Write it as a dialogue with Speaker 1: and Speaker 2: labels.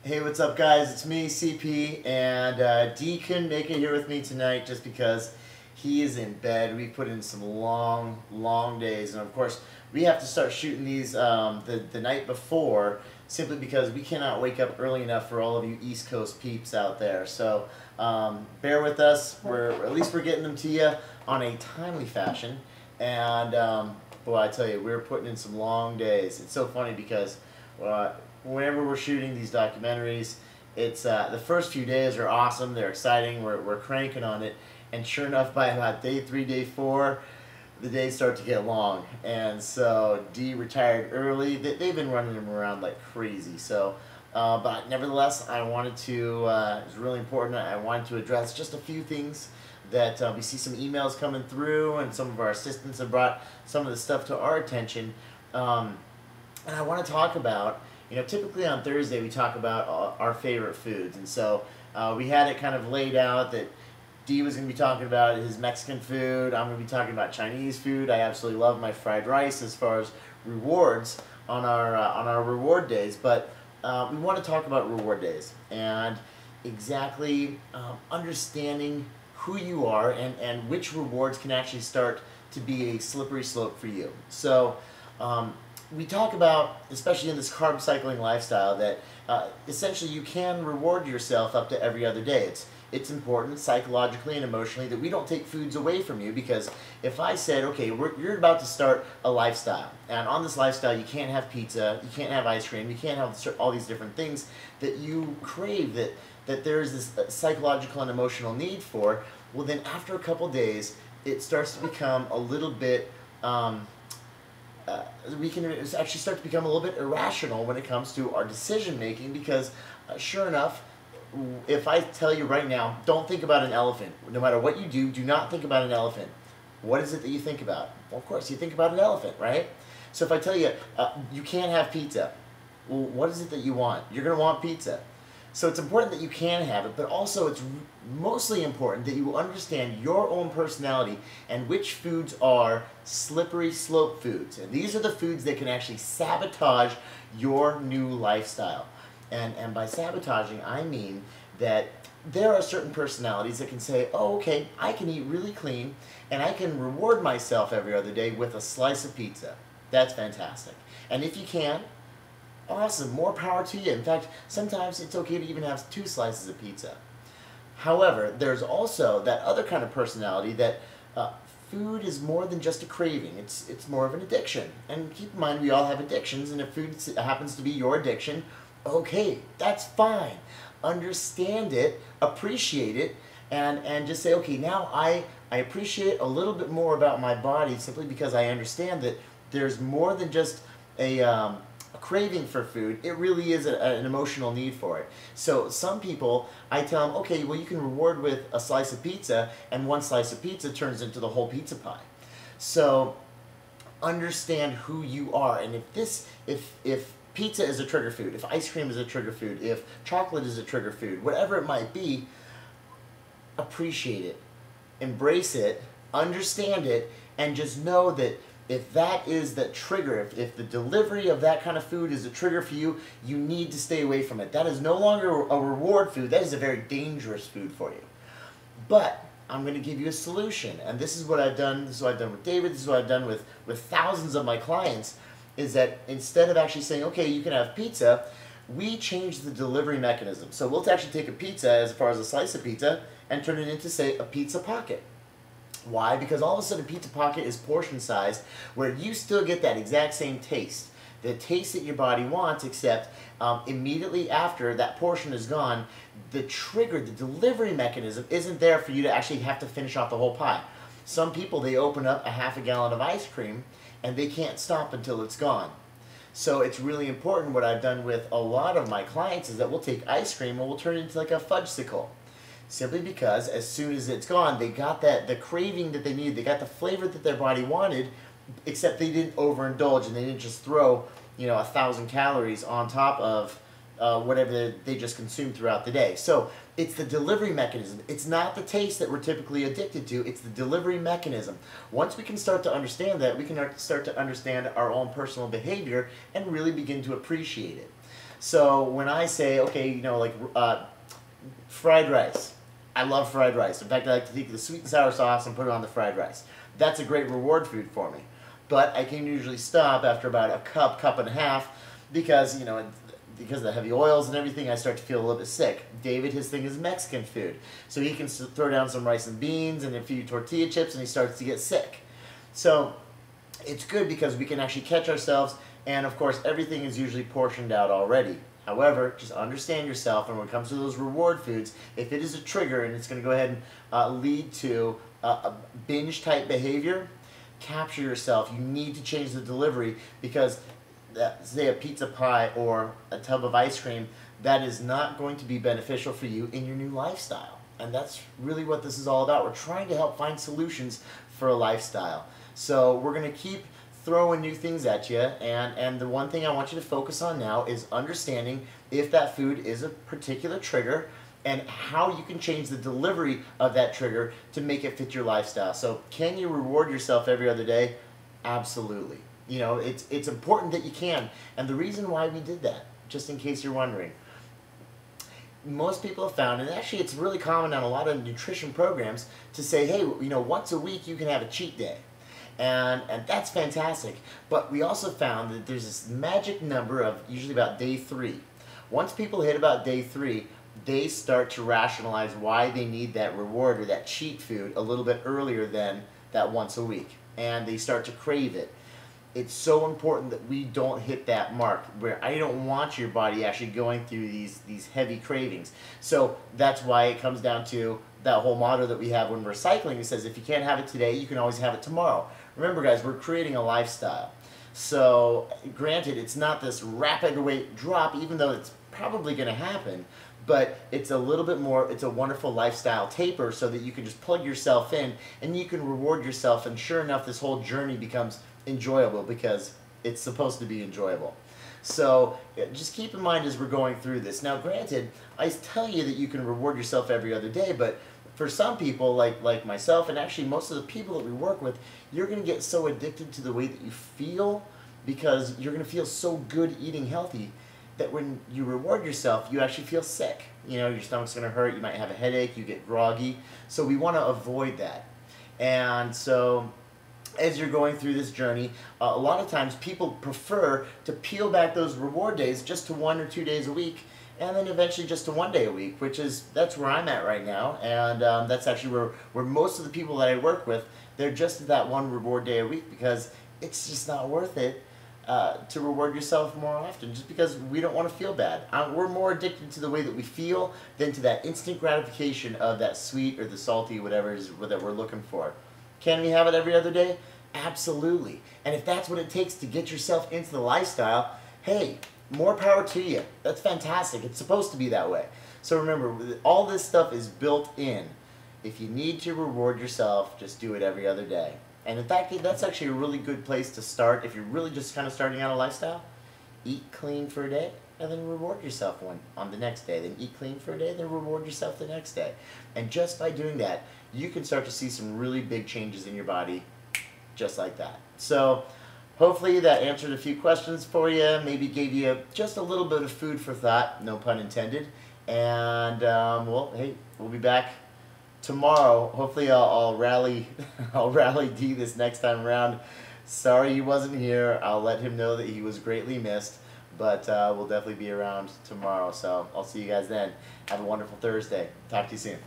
Speaker 1: Hey, what's up, guys? It's me, CP, and D couldn't make it here with me tonight just because he is in bed. We put in some long, long days, and of course, we have to start shooting these the night before simply because we cannot wake up early enough for all of you East Coast peeps out there. So bear with us. At least we're getting them to you on a timely fashion, and boy, I tell you, we're putting in some long days. It's so funny because whenever we're shooting these documentaries, it's the first few days are awesome. They're exciting. We're cranking on it, and sure enough, by about day 3, day 4, the days start to get long. And so D retired early. They've been running him around like crazy. So, but nevertheless, I wanted to. It was really important. I wanted to address just a few things that we see some emails coming through, and some of our assistants have brought some of the stuff to our attention. And I want to talk about, typically on Thursday we talk about our favorite foods, and so we had it kind of laid out that D was going to be talking about his Mexican food. I'm going to be talking about Chinese food. I absolutely love my fried rice as far as rewards on our reward days, but we want to talk about reward days and exactly understanding who you are and which rewards can actually start to be a slippery slope for you. So we talk about, especially in this carb cycling lifestyle, that essentially you can reward yourself up to every other day. It's important psychologically and emotionally that we don't take foods away from you, because if I said, okay, you're about to start a lifestyle, and on this lifestyle you can't have pizza, you can't have ice cream, you can't have all these different things that you crave, that there's this psychological and emotional need for, well then after a couple days it starts to become a little bit we can actually start to become a little bit irrational when it comes to our decision making, because sure enough, if I tell you right now, don't think about an elephant. No matter what you do not think about an elephant. What is it that you think about? Well, of course, you think about an elephant, right? So if I tell you, you can't have pizza, well, what is it that you want? You're going to want pizza. So it's important that you can have it, but also it's mostly important that you understand your own personality and which foods are slippery slope foods. And these are the foods that can actually sabotage your new lifestyle. And by sabotaging, I mean that there are certain personalities that can say, oh, okay, I can eat really clean, and I can reward myself every other day with a slice of pizza. That's fantastic. And if you can, awesome, more power to you. In fact, sometimes it's okay to even have 2 slices of pizza. However, there's also that other kind of personality that food is more than just a craving. It's more of an addiction. And keep in mind, we all have addictions, and if food happens to be your addiction, okay, that's fine. Understand it, appreciate it, and just say, okay, now I appreciate a little bit more about my body simply because I understand that there's more than just a craving for food. It really is an emotional need for it. So some people, I tell them, okay, well, you can reward with a slice of pizza, and 1 slice of pizza turns into the whole pizza pie. So understand who you are, and if pizza is a trigger food, if ice cream is a trigger food, if chocolate is a trigger food, whatever it might be, appreciate it, embrace it, understand it, and just know that if that is the trigger, if the delivery of that kind of food is a trigger for you, you need to stay away from it. That is no longer a reward food. That is a very dangerous food for you. But I'm going to give you a solution, and this is what I've done. This is what I've done with David. This is what I've done with thousands of my clients, is that instead of actually saying, okay, you can have pizza, we change the delivery mechanism. So we'll actually take a pizza, as far as a slice of pizza, and turn it into, say, a pizza pocket. Why? Because all of a sudden pizza pocket is portion sized, where you still get that exact same taste. The taste that your body wants, except immediately after that portion is gone, the trigger, the delivery mechanism isn't there for you to actually have to finish off the whole pie. Some people, they open up a half a gallon of ice cream and they can't stop until it's gone. So it's really important. What I've done with a lot of my clients is that we'll take ice cream and we'll turn it into like a fudgesicle. Simply because as soon as it's gone, they got the craving that they needed, they got the flavor that their body wanted, except they didn't overindulge and they didn't just throw 1,000 calories on top of whatever they just consumed throughout the day. So it's the delivery mechanism. It's not the taste that we're typically addicted to, it's the delivery mechanism. Once we can start to understand that, we can start to understand our own personal behavior and really begin to appreciate it. So when I say, okay, you know, like fried rice, I love fried rice. In fact, I like to take the sweet and sour sauce and put it on the fried rice. That's a great reward food for me. But I can usually stop after about a cup and a half, because, you know, because of the heavy oils and everything, I start to feel a little bit sick. David, his thing is Mexican food. So he can throw down some rice and beans and a few tortilla chips and he starts to get sick. So it's good because we can actually catch ourselves, and of course everything is usually portioned out already. However, just understand yourself, and when it comes to those reward foods, if it is a trigger and it's going to go ahead and lead to a binge type behavior, capture yourself. You need to change the delivery, because say a pizza pie or a tub of ice cream, that is not going to be beneficial for you in your new lifestyle. And that's really what this is all about. We're trying to help find solutions for a lifestyle. So we're going to keep throwing new things at you, and the one thing I want you to focus on now is understanding if that food is a particular trigger and how you can change the delivery of that trigger to make it fit your lifestyle. So can you reward yourself every other day? Absolutely. You know, it's important that you can. And the reason why we did that, just in case you're wondering, most people have found, and actually it's really common on a lot of nutrition programs, to say, hey, you know, once a week you can have a cheat day. And that's fantastic. But we also found that there's this magic number of usually about day 3. Once people hit about day 3, they start to rationalize why they need that reward or that cheat food a little bit earlier than that once a week. And they start to crave it. It's so important that we don't hit that mark, where I don't want your body actually going through these heavy cravings. So that's why it comes down to that whole motto that we have when we're cycling. It says, if you can't have it today, you can always have it tomorrow. Remember, guys, we're creating a lifestyle. So granted, it's not this rapid weight drop, even though it's probably going to happen, but it's a little bit more, it's a wonderful lifestyle taper, so that you can just plug yourself in and you can reward yourself, and sure enough, this whole journey becomes enjoyable, because it's supposed to be enjoyable. So just keep in mind as we're going through this. Now granted, I tell you that you can reward yourself every other day, but for some people, like myself, and actually most of the people that we work with, you're going to get so addicted to the way that you feel, because you're going to feel so good eating healthy, that when you reward yourself, you actually feel sick. You know, your stomach's going to hurt, you might have a headache, you get groggy. So we want to avoid that. And so as you're going through this journey, a lot of times people prefer to peel back those reward days just to 1 or 2 days a week, and then eventually just to 1 day a week, that's where I'm at right now. And that's actually where most of the people that I work with, they're just at that 1 reward day a week, because it's just not worth it to reward yourself more often, just because we don't want to feel bad. We're more addicted to the way that we feel than to that instant gratification of that sweet or the salty, whatever it is that we're looking for. Can we have it every other day? Absolutely. And if that's what it takes to get yourself into the lifestyle, hey, more power to you. That's fantastic. It's supposed to be that way. So remember, all this stuff is built in. If you need to reward yourself, just do it every other day. And in fact, that's actually a really good place to start if you're really just kind of starting out a lifestyle. Eat clean for a day, and then reward yourself on the next day. Then eat clean for a day, then reward yourself the next day. And just by doing that, you can start to see some really big changes in your body, just like that. So hopefully that answered a few questions for you, maybe gave you just a little bit of food for thought, no pun intended. And well, hey, we'll be back tomorrow. Hopefully I'll rally D this next time around. Sorry he wasn't here. I'll let him know that he was greatly missed, but we'll definitely be around tomorrow. So I'll see you guys then. Have a wonderful Thursday. Talk to you soon.